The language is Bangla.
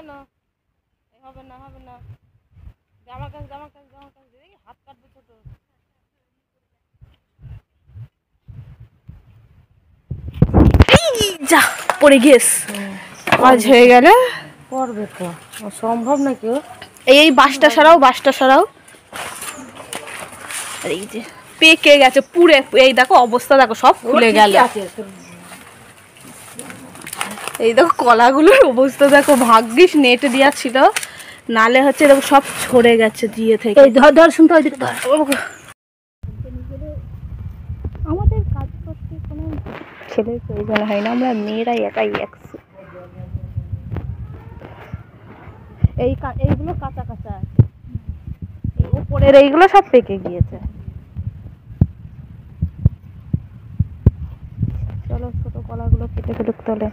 কেন? হবে না হবে না, আমার কাছে হাত কাটবে ছোট। যা পড়ে গিয়েস, কাজ হয়ে গেলে পড়বে তো, সম্ভব নাকি? এই বাসটা সরাও। এই যে পেকে গেছে পুরে, এই দেখো অবস্থা দেখো, সব খুলে গেল। এই দেখো কলাগুলোর অবস্থা দেখো, ভাগ্যিস নেট দেওয়া ছিল, নালে হচ্ছে দেখো সব ছড়ে গেছে দিয়ে থেকে। ধর শুনতে হয়, আমাদের কাজ করতে কোনো ছেলের প্রয়োজন হয় না, আমরা মেয়েরাই একাই একশো। এইগুলো কাঁচা কাঁচা, এই উপরের এইগুলো সব পেকে গিয়েছে। চলো ছোট কলাগুলো কেটে ফেলুক তাহলে।